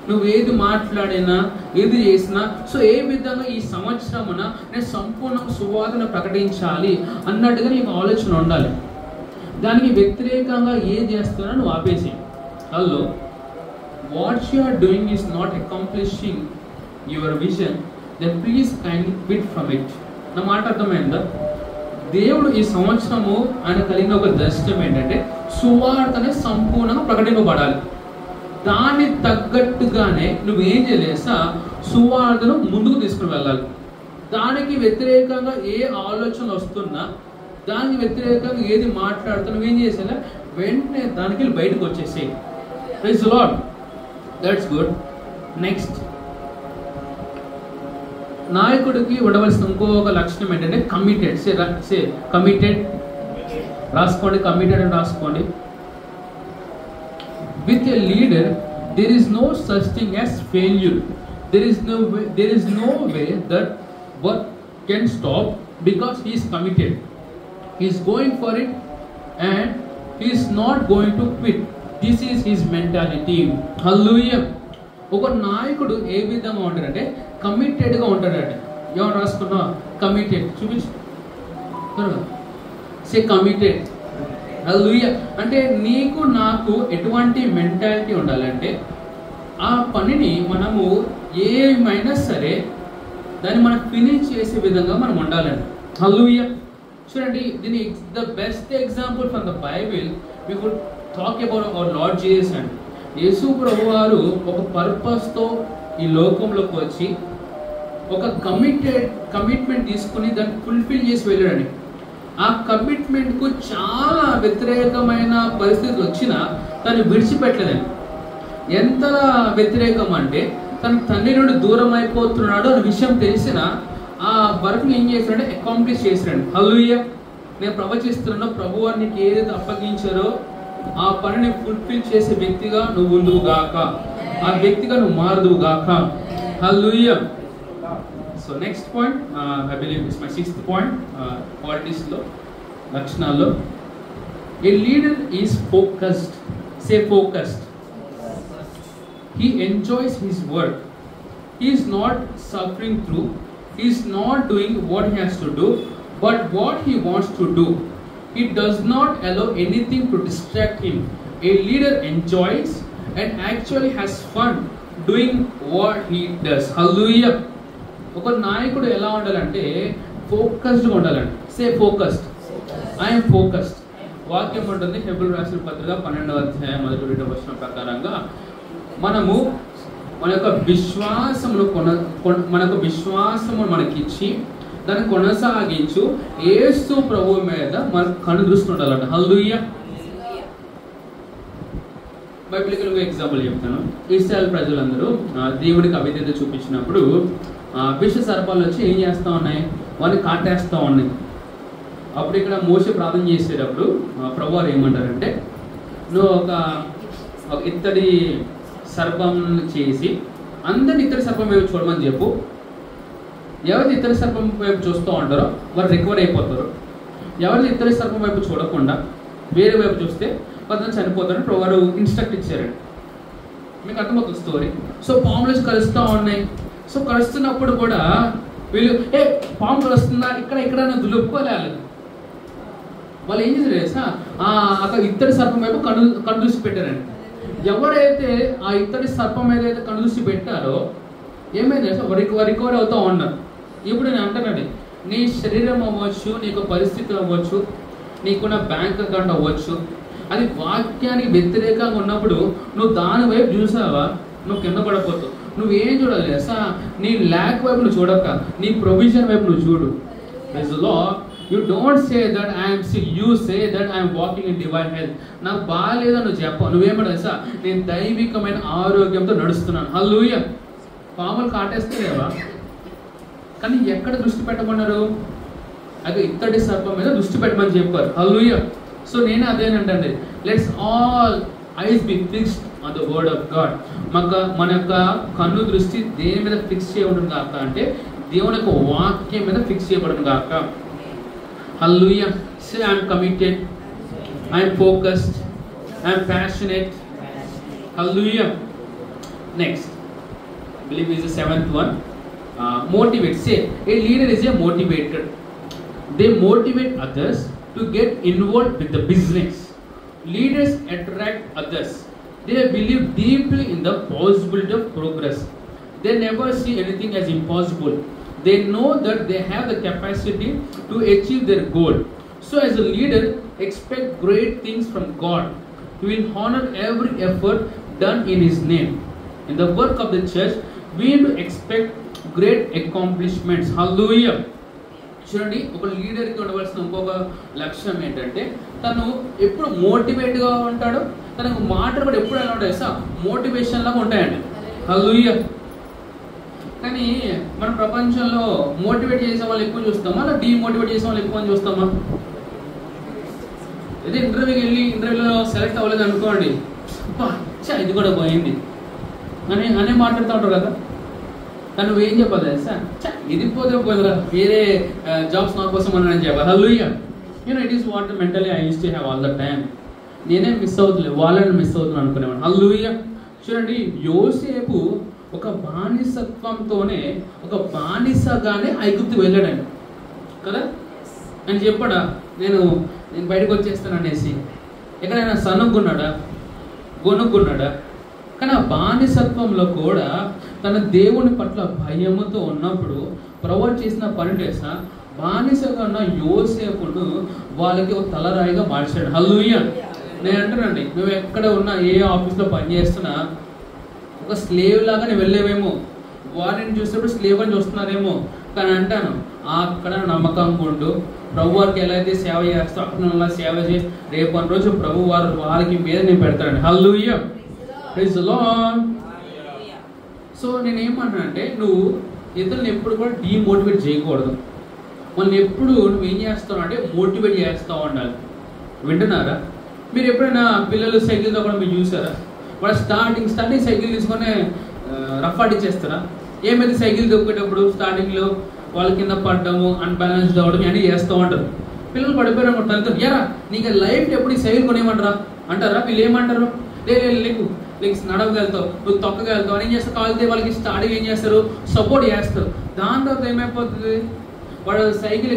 నువ్వు ఏది మాట్లాడినా ఏది చేసినా, సో ఏ విధంగా ఈ సంవత్సరమున నేను సంపూర్ణ సువార్తను ప్రకటించాలి అన్నట్టుగా నీకు ఆలోచన ఉండాలి. దానికి వ్యతిరేకంగా ఏం చేస్తున్నా నువ్వు ఆపేసి, hello, what you are doing is not accomplishing your vision, then please kindly quit from it. నా మాట అర్థమైందా? దేవుడు ఈ సంవత్సరము ఆయన కలిగిన ఒక దర్శనం ఏంటంటే సువార్తనే సంపూర్ణంగా ప్రకటింపబడాలి. దాన్ని తగ్గట్టుగానే నువ్వేం చేయలేసా సువార్తను ముందుకు తీసుకుని వెళ్ళాలి. దానికి వ్యతిరేకంగా ఏ ఆలోచన వస్తున్నా, దానికి వ్యతిరేకంగా ఏది మాట్లాడుతున్నా నువ్వేం చేసేలా వెంటనే దానికి బయటకు వచ్చేసేయి. Praise the lord. That's good. Next, నాయకుడికి ఉండవలసిన ఇంకొక లక్షణం ఏంటంటే కమిటెడ్. Say committed. రాసుకోండి, కమిటెడ్ అని రాసుకోండి. With a leader, there is no such thing as failure. There is no way that work can stop because he is committed. He is going for it and he is not going to quit. This is his mentality. Hallelujah. ఒక నాయకుడు ఏ విధంగా ఉంటాడంటే కమిటెడ్గా ఉంటాడంటే. ఎవరు రాసుకున్నా? Committed. చూపించు. సే committed. హల్లెలూయా. అంటే నీకు నాకు ఎటువంటి మెంటాలిటీ ఉండాలంటే ఆ పనిని మనము ఏమైనా సరే దాన్ని మనం ఫినిష్ చేసే విధంగా మనం ఉండాలండి. హల్లెలూయా. చూడండి, దీని the best example from the Bible we could talk about our Lord Jesus అండి. యేసు ప్రభువారు ఒక పర్పస్తో ఈ లోకంలోకి వచ్చి ఒక కమిట్మెంట్ తీసుకుని దాన్ని ఫుల్ఫిల్ చేసి వెళ్ళాడండి. ఆ కమిట్మెంట్కు చాలా వ్యతిరేకమైన పరిస్థితులు వచ్చినా తను విడిచిపెట్టలేదండి. ఎంత వ్యతిరేకం అంటే తన తండ్రి నుండి దూరం అయిపోతున్నాడు అనే విషయం తెలిసిన ఆ వర్క్ని ఏం చేశాడంటే అకాంప్లిష్ చేశాడు. హల్లెలూయా. నేను ప్రవచిస్తున్నాను, ప్రభువారు నీకు ఏదైతే అప్పగించారో ఆ పనిని ఫుల్ఫిల్ చేసే వ్యక్తిగా నువ్వు ఉందువు గాక, ఆ వ్యక్తిగా నువ్వు మారుదువు గాక. Hallelujah. So next point, I believe it's my 6th point, qualities లో, లక్షణాల్లో. A leader is focused. Say focused. He enjoys his work. He is not suffering through. He is not doing what he has to do, but what he wants to do. He does not allow anything to distract him. A leader enjoys and actually has fun doing what he does. Hallelujah. ఒక నాయకుడు ఎలా ఉండాలంటే ఫోకస్డ్గా ఉండాలండి. సే focused, I'm focused. వాక్యం ఉంటుంది Hebrew రాసిన పత్రిక 12వ అధ్యాయం 1-2వ వచనం ప్రకారంగా మనము మన యొక్క విశ్వాసమును మనకిచ్చి దాన్ని కొనసాగించు యేసు ప్రభువు మీద మనకు కన్ను దృష్టి ఉండాలంట. హల్లెలూయా. బైబిలికల్ ఎగ్జాంపుల్ చెప్తాను. ఇశ్రాయేలు ప్రజలందరూ దేవుడికి అవిధేయత చూపించినప్పుడు విష సర్పాలు వచ్చి ఏం చేస్తూ ఉన్నాయి, వారిని కాటేస్తూ ఉన్నాయి. అప్పుడు ఇక్కడ మోషే ప్రార్థన చేసేటప్పుడు ప్రభువారు ఏమంటారంటే, నువ్వు ఒక ఇత్తడి సర్పం చేసి అందరిని ఇత్తడి సర్పం వైపు చూడమని చెప్పు. ఎవరైతే ఇత్తడి సర్పం వైపు చూస్తూ ఉంటారో వారు రికవర్ అయిపోతారు. ఎవరైతే ఇత్తడి సర్పం వైపు చూడకుండా వేరే వైపు చూస్తే కొంతమంది చనిపోతారని ప్రభువారు ఇన్స్ట్రక్ట్ ఇచ్చారండి. మీకు అర్థమవుతుంది స్టోరీ. సో పాములు కలుస్తూ ఉన్నాయి. సో కలుస్తున్నప్పుడు కూడా వీళ్ళు పాము కలుస్తుందా ఇక్కడ దులుపుకోలేదు. వాళ్ళు ఏం చేశారు అక్కడ ఇత్తడి సర్పం వైపు కన్ను దృష్టి పెట్టారండి. ఎవరైతే ఆ ఇత్తడి సర్పం ఏదైతే కన్ను దృష్టి పెట్టారో ఏమైంది రికవర్ అవుతూ ఉన్నారు. ఇప్పుడు నేను అంటానండి, నీ శరీరం అవ్వచ్చు, నీకు పరిస్థితి అవ్వచ్చు, నీకున్న బ్యాంక్ అకౌంట్ అవ్వచ్చు, అది వాక్యానికి వ్యతిరేకంగా ఉన్నప్పుడు నువ్వు దాని వైపు చూసావా, నువ్వు కింద పడిపోతావు. నువ్వేం చూడాలి నీ ల్యాక్ వైపు నువ్వు చూడక నీ ప్రొవిజన్ వైపు నువ్వు చూడు. You don't say that I am sick, you say that I am walking in divine health. నాకు బాగాలేదని నువ్వు చెప్పావు. నువ్వేమంటా నేను దైవికమైన ఆరోగ్యంతో నడుస్తున్నాను. హల్లెలూయా. పాములు కాటేస్తలేవా, కానీ ఎక్కడ దృష్టి పెట్టమన్నారు, అది ఇత్తడి సర్పం మీద దృష్టి పెట్టమని చెప్పారు. హల్లెలూయా. సో నేను అదేనంటే let's all eyes be fixed on the word of God. మన యొక్క కన్ను దృష్టి దేని మీద ఫిక్స్ చేయబడును కాక అంటే దేవుని యొక్క వాక్యం మీద ఫిక్స్ చేయబడును కాక. Hallelujah. Say I am committed, I am focused, I am passionate. Hallelujah. Next, I believe is the 7th one. Motivate. Say a leader is a motivator. They motivate others to get involved with the business. Leaders attract others. They believe deeply in the possibility of progress. They never see anything as impossible. They know that they have the capacity to achieve their goal. So as a leader, expect great things from God. He will honor every effort done in His name. In the work of the church, we need to expect great accomplishments. Hallelujah. చూడండి, ఒక లీడర్కి ఉండవలసిన ఇంకొక లక్ష్యం ఏంటంటే తను ఎప్పుడు మోటివేట్గా ఉంటాడు. తనకు మాటలు కూడా ఎప్పుడు ఎలా ఉంటాయి మోటివేషన్ లాగా ఉంటాయండి. హల్లెలూయా. కానీ మన ప్రపంచంలో మోటివేట్ చేసే వాళ్ళు ఎక్కువ చూస్తామా, అలా డీమోటివేట్ చేసే వాళ్ళు ఎక్కువ చూస్తామా? అదే ఇంటర్వ్యూలో సెలెక్ట్ అవ్వలేదు అనుకోండి, ఇది కూడా పోయింది అనే మాట్లాడుతూ ఉంటారు కదా. కానీ నువ్వేం చెప్పాలి ఇది పోతే పోయిందిరా, వేరే జాబ్స్ నా కోసం అని చెప్పాలి. Hallelujah. It is what mentally I use to have all the time. నేనే మిస్ అవుతులే, వాళ్ళని మిస్ అవుతున్నాను అనుకునేవాడు. హల్లెలూయా. చూడండి, యోసేపు ఒక బానిసత్వంతోనే ఒక బానిసగానే ఐగుప్తు వెళ్ళాడండి కదా. అని చెప్పాడా నేను బయటకు వచ్చేస్తాను అనేసి? ఎక్కడైనా సనుక్కున్నాడా, గొనుక్కున్నాడా? కానీ ఆ బానిసత్వంలో కూడా తన దేవుని పట్ల భయముతో ఉన్నప్పుడు ప్రభువు చేసిన పని చేసా బానిసగా ఉన్న యోసేపును వాళ్ళకి ఒక తలరాయిగా మార్చాడు. హల్లెలూయా. నేను అంటానండి, నువ్వు ఎక్కడ ఉన్నా, ఏ ఆఫీస్లో పనిచేస్తున్నా ఒక స్లేవ్ లాగా నేను వెళ్ళేవేమో, వారిని చూసినప్పుడు స్లేవ్ అని చూస్తున్నారేమో, కానీ అంటాను అక్కడ నమ్మకం ఉండు. ప్రభు వారికి ఎలా అయితే సేవ చేస్తా అక్కడ సేవ చేసి రేపు అన్న రోజు ప్రభు వారికి మీద నేను పెడతానండి. Hallelujah. Praise the lord. So నేను ఏమంటానంటే నువ్వు ఇతరులను ఎప్పుడు కూడా డీమోటివేట్ చేయకూడదు. వాళ్ళని ఎప్పుడు నువ్వేం చేస్తావు అంటే మోటివేట్ చేస్తూ ఉండాలి. వింటున్నారా? మీరు ఎప్పుడైనా పిల్లలు సైకిల్ తోకడం మీరు చూసారా? వాళ్ళు స్టార్టింగ్ సైకిల్ తీసుకొని రఫ్ ఆడిచ్చేస్తారా? ఏమైతే సైకిల్ తొక్కేటప్పుడు స్టార్టింగ్లో వాళ్ళ కింద పడడము, అన్బ్యాలెన్స్డ్ అవ్వడం అన్నీ చేస్తూ ఉంటారు. పిల్లలు పడిపోయారు అనుకుంటారు, ఎరా నీకు లైఫ్ ఎప్పుడు ఈ సైకిల్ కొనేయమంటారా అంటారా? వీళ్ళు ఏమంటారు, లేకు నడవగలుగుతావు, నువ్వు తొక్కగలుగుతావు అని ఏం చేస్తారు? కాలితే వాళ్ళకి స్టార్టింగ్ ఏం చేస్తారు, సపోర్ట్ చేస్తారు. దాని తర్వాత ఏమైపోతుంది, వాడు సైకిల్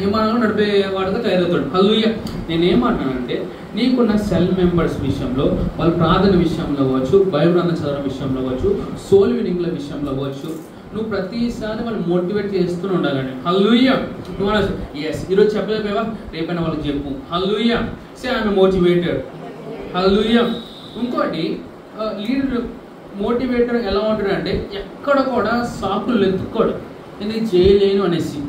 విమానంలో నడిపే వాడుగా తయారవుతాడు. హల్లెలూయా. నేనేమంటానంటే నీకున్న సెల్ మెంబర్స్ విషయంలో, వాళ్ళ ప్రార్థన విషయంలో అవ్వచ్చు, బైబిల్ గ్రంథం చదవడం విషయంలో అవ్వచ్చు, సోల్ వినింగ్ల విషయంలో అవ్వచ్చు, నువ్వు ప్రతిసారి వాళ్ళు మోటివేట్ చేస్తూనే ఉండాలండి. హల్లెలూయా. నువ్వు ఎస్ ఈరోజు చెప్పలేకపోయావా, రేపైనా వాళ్ళకి చెప్పు. Hallelujah. Say I'm motivated. Hallelujah. ఇంకోటి లీడర్ మోటివేటర్ ఎలా ఉంటాడంటే ఎక్కడ కూడా సాకులు ఎత్తుకోడు, నేను చేయలేను అనేసి.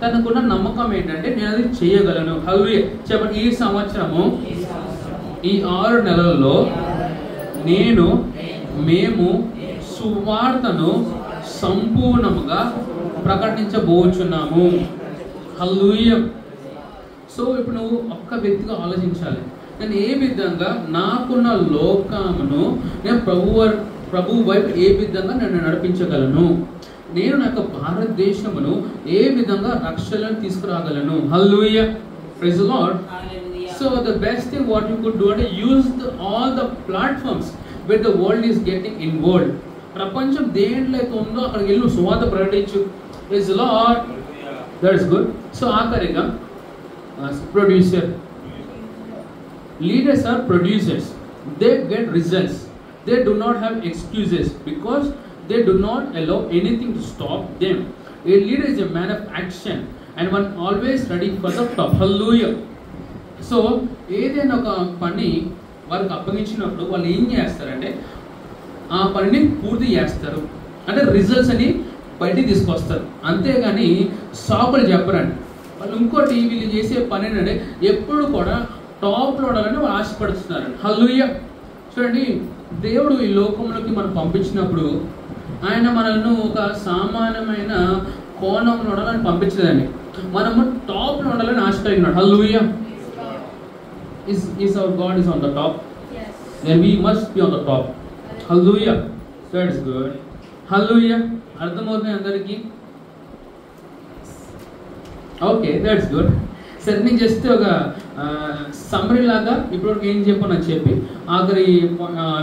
తనకున్న నమ్మకం ఏంటంటే నేను అది చేయగలను. హల్లెలూయా. చెప్పండి, ఈ సంవత్సరము ఈ 6 నెలల్లో మేము సువార్తను సంపూర్ణముగా ప్రకటించబోచున్నాము. హల్లెలూయా. సో ఇప్పుడు నువ్వు ఒక్క వ్యక్తిగా ఆలోచించాలి, నేను ఏ విధంగా నాకున్న లోకమును నేను ప్రభు వైపు ఏ విధంగా నేను నడిపించగలను, నేను నా యొక్క భారతదేశమును ఏ విధంగా రక్షణను తీసుకురాగలను. Hallelujah. Praise the lord. So the best thing what you could do అంటే use all the platforms where the world is getting involved. ప్రపంచం దేంట్లో అయితే ఉందో అక్కడికి వెళ్ళి నువ్వు సువార్త ప్రకటించు. Praise the Lord. That is good. So ఆఖరిగా producer. Leaders are producers. They get results. They do not have excuses because they do not allow anything to stop them. A leader is a man of action and one always ready for the top. Hallelujah. So ఏదైనా ఒక పని వారికి అప్పగించినప్పుడు వాళ్ళు ఏం చేస్తారంటే ఆ పనిని పూర్తి చేస్తారు, అంటే రిజల్ట్స్ అని బయటికి తీసుకొస్తారు. అంతేగాని సాకులు చెప్పరండి వాళ్ళు. ఇంకోటి వీళ్ళు చేసే పని ఏంటంటే ఎప్పుడు కూడా టాప్లో ఉండాలని వాళ్ళు ఆశపడుతున్నారు. హల్లెలూయా. చూడండి, దేవుడు ఈ లోకంలోకి మనం పంపించినప్పుడు ఆయన మనల్ని ఒక సామాన్యమైన కోణంలో ఉండాలని పంపించలేదండి, మనము టాప్లో ఉండాలని ఆశ కలిగినాడు. హల్లెలూయా. Is our God is on the top? Yes. Then we must be on the top. Hallelujah. That's good. Hallelujah. అర్థమవుతుంది అందరికీ? Okay, that's good. సరే, నేను జస్ట్ ఒక సమ్మరీ లాగా ఇప్పటివరకు ఏం చెప్పాను అని చెప్పి ఆఖరి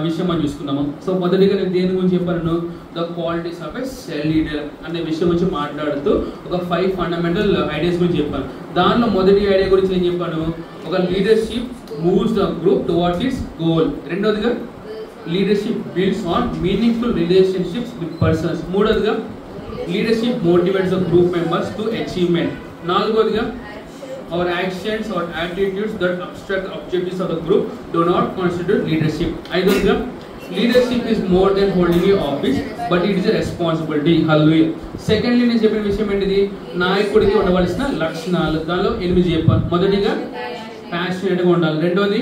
విషయం మనం చూసుకున్నాము. సో మొదటిగా నేను దేని గురించి చెప్పాను, the qualities of a cell leader అనే విషయం గురించి మాట్లాడుతూ ఒక 5 ఫండమెంటల్ ఐడియాస్ గురించి చెప్పాను. దానిలో మొదటి ఐడియా గురించి నేను చెప్పాను, ఒక leadership moves the group towards its goal. రెండోదిగా leadership builds on meaningful relationships with persons. మూడోదిగా leadership motivates the group members to achievement. నాలుగోదిగా our actions or attitudes that obstruct objectives of the group do not constitute leadership. ఐదోదిగా leadership is more than holding a office but it is a responsibility. Hallelujah. Secondly నేను చెప్పిన విషయం ఏంటిది, నాయకుడికి ఉండవలసిన లక్షణాలు. దానిలో 8 చెప్పాను. మొదటిగా ప్యాషనేట్గా ఉండాలి, రెండోది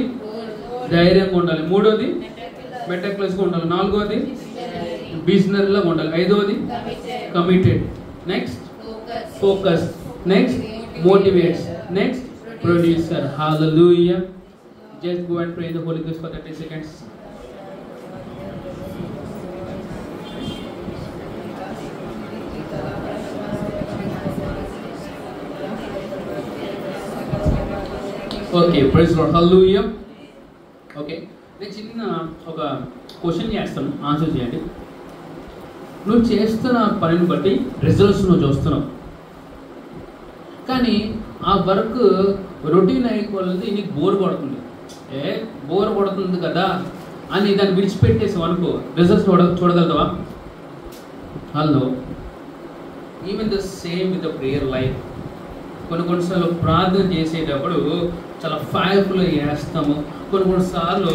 ధైర్యంగా ఉండాలి, మూడోది మెటక్లెస్గా ఉండాలి, నాలుగోది బిజినెస్గా ఉండాలి, ఐదోది committed, next focus, next motivates, next producer. Hallelujah. Just go and pray the Holy Ghost for 30 seconds. Okay, praise the Lord. Hallelujah. Okay, నేను చిన్న ఒక క్వశ్చన్ చేస్తాను, ఆన్సర్ చేయండి. నువ్వు చేస్తున్న పనిని బట్టి రిజల్ట్స్ నువ్వు చూస్తున్నావు, కానీ ఆ వర్క్ రొటీన్ అయిపోతుంది, నీకు బోర్ కొడుతుంది. బోర్ కొడుతుంది కదా అని దాన్ని విడిచిపెట్టేసావు అనుకో, రిజల్ట్స్ చూడగలుగుతావా? Hello. Even the same with the prayer life. కొన్నిసార్లు ప్రార్థన చేసేటప్పుడు చాలా ఫైర్ఫుల్గా చేస్తాము, కొన్నిసార్లు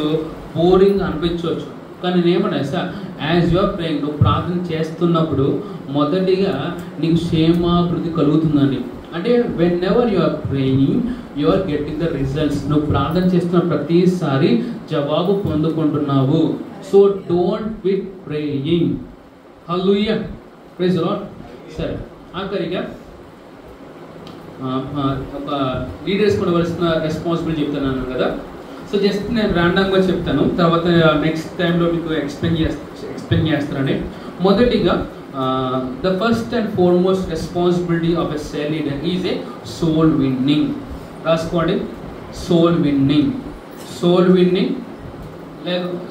బోరింగ్ అనిపించవచ్చు. కానీ నేనేమన్నా sir, as you are praying, నువ్వు ప్రార్థన చేస్తున్నప్పుడు మొదటిగా నీకు క్షేమాభివృద్ధి కలుగుతుందండి. అంటే whenever you are praying you are getting the results. నువ్వు ప్రార్థన చేస్తున్న ప్రతిసారి జవాబు పొందుకుంటున్నావు. So don't quit praying. హల్లెలూయా. Praise the lord. సరే, ఆఖరిగా ఒక లీడర్స్ ఉండవలసిన రెస్పాన్సిబిలిటీ చెప్తున్నాను కదా. సో జస్ట్ నేను ర్యాండమ్గా చెప్తాను, తర్వాత నెక్స్ట్ టైంలో మీకు ఎక్స్ప్లెయిన్ చేస్తానండి. మొదటిగా the first and foremost responsibility of a cell leader is a soul winning. రాసుకోండి, soul winning, soul winning,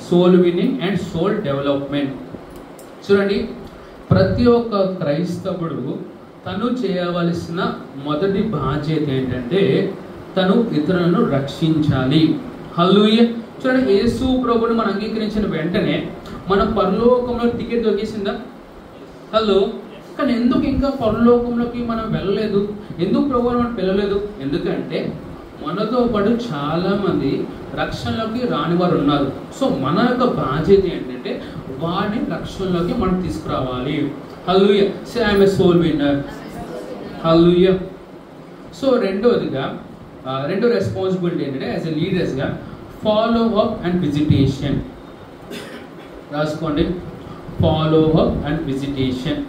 soul winning and soul development. చూడండి, ప్రతి ఒక్క క్రైస్తవుడు తను చేయవలసిన మొదటి బాధ్యత ఏంటంటే తను ఇతరులను రక్షించాలి. హల్లెలూయా. చూడండి, యేసు ప్రభువుని మనం అంగీకరించిన వెంటనే మన పరలోకంలో టికెట్ దొరికేసిందా? హలో. కానీ ఎందుకు ఇంకా పరలోకంలోకి మనం వెళ్ళలేదు? ఎందుకు ప్రభువుని మనం పిలవలేదు? ఎందుకంటే మనతో పాటు చాలా మంది రక్షణలోకి రాని వారు ఉన్నారు. సో మన యొక్క బాధ్యత ఏంటంటే వారిని రక్షణలోకి మనం తీసుకురావాలి. హల్లెలూయా. Say I am a soul winner. హల్లెలూయా. సో రెండో రెస్పాన్సిబిలిటీ ఏంటంటే యాజ్ ఎ లీడర్స్గా ఫాలో అప్ అండ్ విజిటేషన్. రాసుకోండి, ఫాలో అప్ అండ్ విజిటేషన్.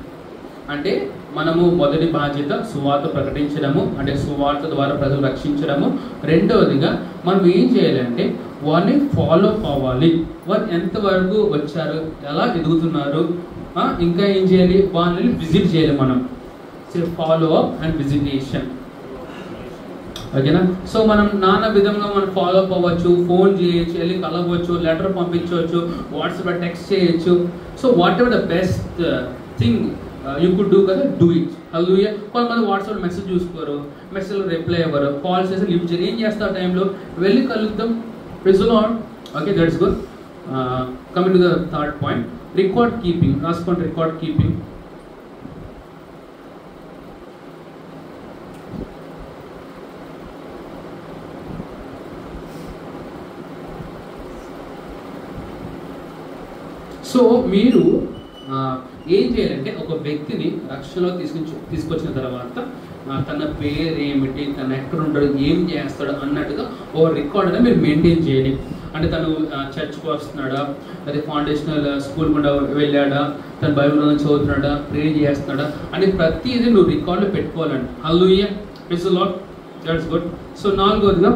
అంటే మనము మొదటి బాధ్యత సువార్త ప్రకటించడము, అంటే సువార్త ద్వారా ప్రజలు రక్షించడము. రెండవదిగా మనం ఏం చేయాలంటే వారిని ఫాలో అవ్వాలి. వారు ఎంతవరకు వచ్చారు, ఎలా ఎదుగుతున్నారు, ఇంకా ఏం చేయాలి, వాళ్ళని విజిట్ చేయాలి మనం. Follow up and visitation. ఓకేనా? సో మనం నానా విధంగా మనం ఫాలో అప్ అవ్వచ్చు, ఫోన్ చేయొచ్చు, వెళ్ళి కలవచ్చు, లెటర్ పంపించవచ్చు, వాట్సాప్లో టెక్స్ట్ చేయొచ్చు. So what ever the best thing you could do కదా, డూ ఇట్. హల్లెలూయా. కొంతమంది వాట్సాప్లో మెసేజ్ చూసుకోరు, మెసేజ్లో రిప్లై అవ్వరు, కాల్ చేసి లిఫ్ట్ చేయరు. ఏం చేస్తారు టైంలో? వెళ్ళి కలుద్దాం. Praise the Lord. Okay, that's good. Coming to the third point, record keeping. రాసుకోండి, రికార్డ్ కీపింగ్. సో మీరు ఏం చేయాలంటే ఒక వ్యక్తిని రక్షణలో తీసుకొచ్చిన తర్వాత తన పేరు ఏమిటి, తను ఎక్కడ ఉంటాడు, ఏం చేస్తాడు అన్నట్టుగా ఓ రికార్డ్ అనేది మీరు మెయింటైన్ చేయాలి. అంటే తను చర్చ్కి వస్తున్నాడా, అదే ఫౌండేషనల్ స్కూల్ కూడా వెళ్ళాడా, తను బైబిల్ చదువుతున్నాడా, ప్రేర్ చేస్తున్నాడా అని ప్రతిదీ నువ్వు రికార్డులో పెట్టుకోవాలండి. హల్లెలూయా. Praise the lord. That's good. So నాలుగోదిగా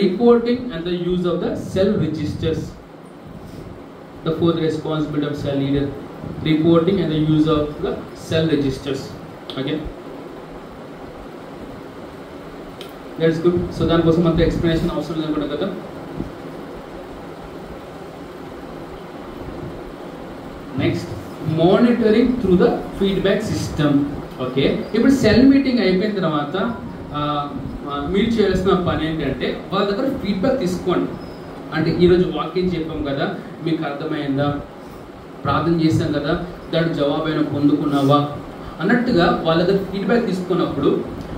reporting and the use of the cell registers. The fourth responsibility of cell leader, reporting and the use of the cell registers. Okay, that's good. So దాని కోసం అంత explanation అవసరం లేకుండా కదా. Next, monitoring through the feedback system. Okay, ఇప్పుడు cell meeting అయిపోయిన తర్వాత మీరు చేయాల్సిన పని ఏంటంటే వాళ్ళ దగ్గర ఫీడ్బ్యాక్ తీసుకోండి. అంటే ఈరోజు వాక్యం చెప్పాం కదా, మీకు అర్థమైందా, ప్రార్థన చేశాం కదా, దాని జవాబైనా పొందుకున్నావా అన్నట్టుగా వాళ్ళ దగ్గర ఫీడ్బ్యాక్ తీసుకున్నప్పుడు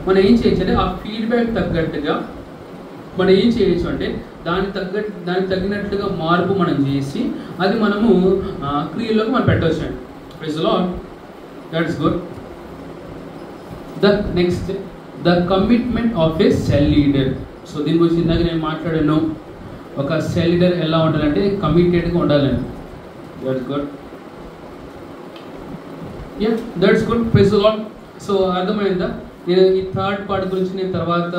మనం ఏం చేయొచ్చు అంటే ఆ ఫీడ్బ్యాక్ తగ్గట్టుగా మనం ఏం చేయొచ్చు అంటే దానికి తగినట్లుగా మార్పు మనం చేసి అది మనము క్రియలోకి మనం పెట్టవచ్చు అండి. Praise the lord. That's good. The next, the commitment of a cell leader. So దీని గురించి ఇందాక నేను మాట్లాడాను. ఒక సెల్ లీడర్ ఎలా ఉండాలంటే కమిటెడ్గా ఉండాలండి. That's good. Ya, that's good. Praise the lord. So అర్థమైందా? నేను ఈ థర్డ్ పార్ట్ గురించి నేను తర్వాత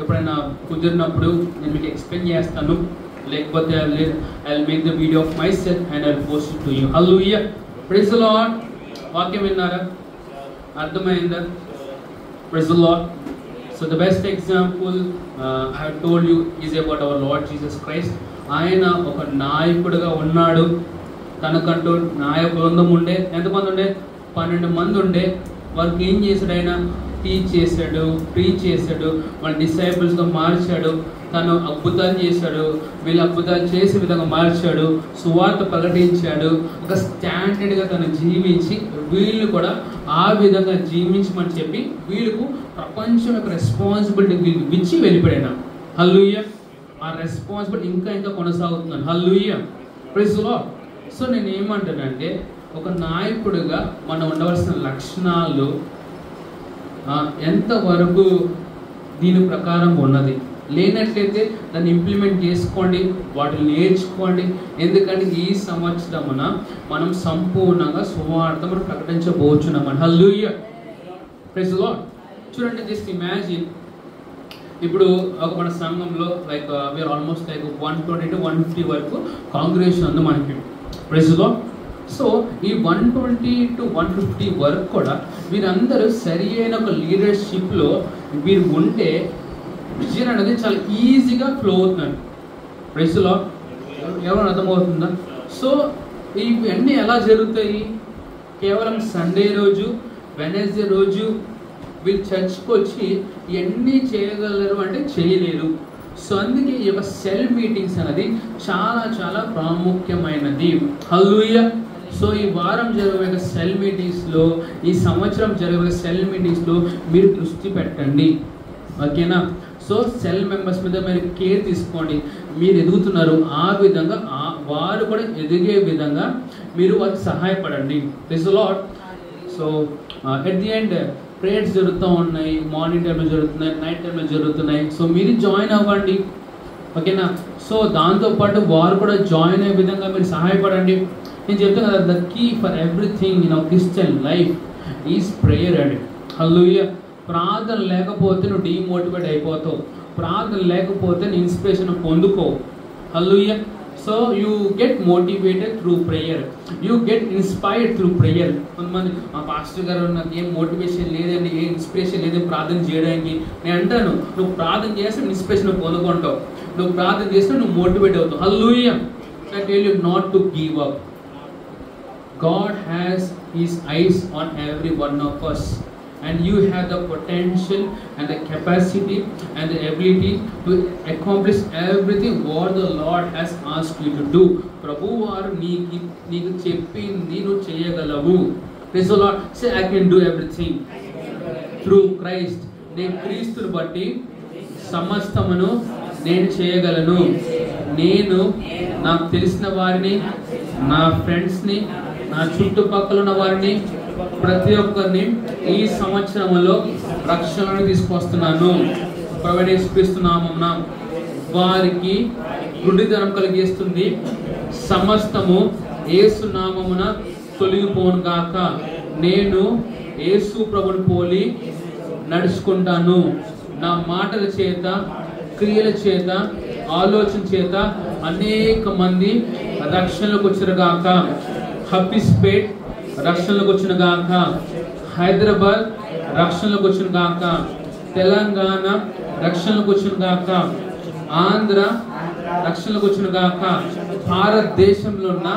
ఎప్పుడైనా కుదిరినప్పుడు నేను మీకు ఎక్స్ప్లెయిన్ చేస్తాను. లేకపోతే I will make the video of myself and I will post it to you. Hallelujah. Praise the Lord. వాక్యం విన్నారా? అర్థమైందా? Praise the Lord. So the best example I have told you is about our Lord Jesus Christ. ఆయన ఒక నాయకుడిగా ఉన్నాడు. తనకంటూ నాయక బృందం ఉండే. ఎంతమంది ఉండే? 12 మంది ఉండే. వారికి ఏం చేశాడు? ఆయన టీచ్ చేశాడు, ప్రీచ్ చేశాడు, వాళ్ళ డిసైపుల్స్గా మార్చాడు. తను అద్భుతాలు చేశాడు, వీళ్ళు అద్భుతాలు చేసే విధంగా మార్చాడు, సువార్త ప్రకటించాడు. ఒక స్టాండర్డ్గా తను జీవించి వీళ్ళు కూడా ఆ విధంగా జీవించమని చెప్పి వీళ్ళకు ప్రపంచం యొక్క రెస్పాన్సిబిలిటీ ఇచ్చి వెళ్ళిపోయాను. హల్లెలూయా. ఆ రెస్పాన్సిబిలిటీ ఇంకా కొనసాగుతున్నాను. హల్లెలూయా. Praise the lord. సో నేను ఏమంటానంటే ఒక నాయకుడిగా మనం ఉండవలసిన లక్షణాలు ఎంతవరకు దీని ప్రకారం ఉన్నది, లేనట్లయితే దాన్ని ఇంప్లిమెంట్ చేసుకోండి, వాటిని నేర్చుకోండి. ఎందుకంటే ఈ సంవత్సరమున మనం సంపూర్ణంగా సువార్తను ప్రకటించబోచున్నామని. హల్లెలూయా. Praise the lord. చూడండి, జస్ట్ ఇమాజిన్, ఇప్పుడు ఒక మన సంఘంలో like we're almost like 120 to 150 వరకు కాంగ్రిగేషన్ ఉంది మనకి. Praise the lord. సో ఈ 120 to 150 వరకు కూడా వీరందరూ సరి అయిన ఒక లీడర్షిప్లో వీరు ఉంటే విజన్ అనేది చాలా ఈజీగా ఫ్లో అవుతున్నారు. Praise the Lord. ఎవరు అర్థమవుతుందా? సో ఇవన్నీ ఎలా జరుగుతాయి? కేవలం సండే రోజు, వెనస్డే రోజు వీళ్ళు చర్చ్కి వచ్చి ఇవన్నీ చేయగలరు అంటే చేయలేరు. సో అందుకే ఈ యొక్క సెల్ మీటింగ్స్ అనేది చాలా చాలా ప్రాముఖ్యమైనది. హల్లెలూయా. సో ఈ వారం జరిగే సెల్ మీటింగ్స్లో, ఈ సంవత్సరం జరిగే సెల్ మీటింగ్స్లో మీరు దృష్టి పెట్టండి, ఓకేనా? సో సెల్ మెంబర్స్ మీద మీరు కేర్ తీసుకోండి. మీరు ఎదుగుతున్నారు, ఆ విధంగా వారు కూడా ఎదిగే విధంగా మీరు వారికి సహాయపడండి. Praise the lord. So at the end prayers జరుగుతూ ఉన్నాయి, మార్నింగ్ టైంలో జరుగుతున్నాయి, నైట్ టైంలో జరుగుతున్నాయి. సో మీరు జాయిన్ అవ్వండి, ఓకేనా? సో దాంతోపాటు వారు కూడా జాయిన్ అయ్యే విధంగా మీరు సహాయపడండి. నేను చెప్తాను కదా, the key for everything in our Christian life is prayer అండి. హల్లెలూయా. ప్రార్థన లేకపోతే నువ్వు డీమోటివేట్ అయిపోతావు, ప్రార్థన లేకపోతే నీ ఇన్స్పిరేషన్ పొందుకోవు. హల్లెలూయా. So you get motivated through prayer, you get inspired through prayer. కొంతమంది మా పాస్టర్ గారు నాకు ఏం మోటివేషన్ లేదండి, ఏ ఇన్స్పిరేషన్ లేదని ప్రార్థన చేయడానికి. నేను అంటాను, నువ్వు ప్రార్థన చేస్తే ఇన్స్పిరేషన్ పొందుకుంటావు, నువ్వు ప్రార్థన చేస్తే నువ్వు మోటివేట్ అవుతావు. హల్లెలూయా. I tell you not to give up. God has His eyes on every one of us, and you have the potential and the capacity and the ability to accomplish everything what the Lord has asked you to do. Prabhu varu నీకు చెప్పింది నువ్వు చేయగలవు. Praise the Lord. Say, I can do everything through Christ. నేను క్రీస్తుని బట్టి సమస్తమును నేను చేయగలను. నేను నాకు తెలిసిన వారిని, నా ఫ్రెండ్స్ని, నా చుట్టుపక్కల ఉన్న వారిని, ప్రతి ఒక్కరిని ఈ సంవత్సరంలో రక్షణను తీసుకొస్తున్నాను. ప్రవేశిస్తున్నామన్న వారికి గుడ్డితనం కలిగిస్తుంది, సమస్తము యేసు నామమున తొలగిపోను గాక. నేను యేసు ప్రభుని పోలి నడుచుకుంటాను. నా మాటల చేత, క్రియల చేత, ఆలోచన చేత అనేక మంది రక్షణలోకి వచ్చిన గాక. హబ్బీస్పేట్ రక్షణలోకి వచ్చిన గాక, హైదరాబాద్ రక్షణలోకి వచ్చిన గాక, తెలంగాణ రక్షణలోకి వచ్చిన గాక, ఆంధ్ర రక్షణలోకి వచ్చిన గాక. భారతదేశంలో ఉన్న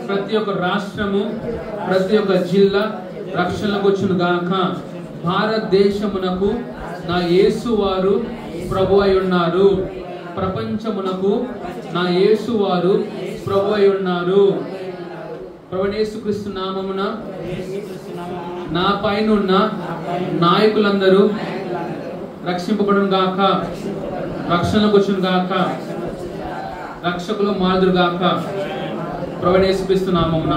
ప్రతి ఒక్క రాష్ట్రము, ప్రతి ఒక్క జిల్లా రక్షణలోకి వచ్చిన గాక. భారతదేశమునకు నా యేసు వారు ప్రభు అయి ఉన్నారు. ప్రపంచమునకు నా యేసు వారు ప్రభు అయి ఉన్నారు. ప్రభువైన యేసుక్రీస్తు నామమున నా పైన ఉన్న నాయకులందరూ రక్షింపబడును గాక, రక్షణకు వచ్చును గాక, రక్షకులు మారుదురు గాక. ప్రభువైన యేసుక్రీస్తు నామమున.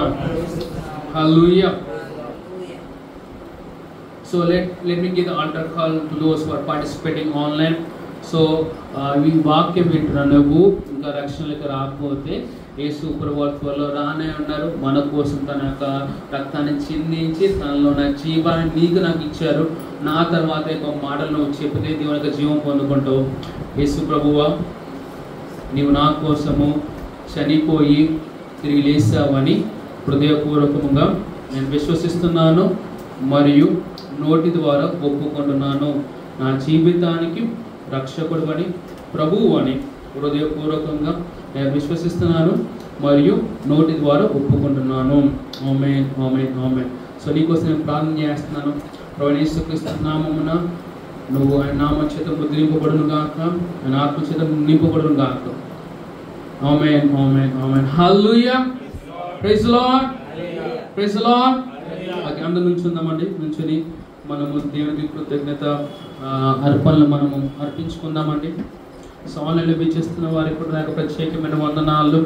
హల్లెలూయా. So let me give the altar call to those who are participating online. So ఈ వాక్యం వింటున్నా, నువ్వు ఇంకా రక్షణలోకి రాకపోతే యేసు ప్రభువు త్వరలో రానే ఉన్నారు. మన కోసం తన యొక్క రక్తాన్ని చిందించి తనలో నా జీవాన్ని నీకు నాకు ఇచ్చారు. నా తర్వాత ఒక మాటలు నువ్వు చెప్తే దేవుని యొక్క జీవం పొందుకుంటావు. యేసు ప్రభువా, నీవు నా కోసము చనిపోయి తిరిగి లేసావని హృదయపూర్వకంగా నేను విశ్వసిస్తున్నాను మరియు నోటి ద్వారా ఒప్పుకుంటున్నాను. నా జీవితానికి రక్షకుడు అని, ప్రభువు అని హృదయపూర్వకంగా నేను విశ్వసిస్తున్నాను మరియు నోటి ద్వారా ఒప్పుకుంటున్నాను. ఆమేన్, ఆమేన్, ఆమేన్. సో నీకోసం నేను ప్రార్థన చేస్తున్నాను. ప్రభువైన యేసుక్రీస్తు నామమున నువ్వు ఆయన నామం చేత ముద్రింపబడును గాక, ఆయన ఆత్మ చేత నింపబడును గాక. ఆమేన్, ఆమేన్, ఆమేన్. హల్లెలూయా. Praise the lord, praise the lord. అందరూ నుంచుందామండి. నుంచుని మనము దేవునికి కృతజ్ఞత అర్పణలు మనము అర్పించుకుందామండి. ఆన్లైన్లో వీక్షిస్తున్న వారికి కూడా నాకు ప్రత్యేకమైన వందనాలు.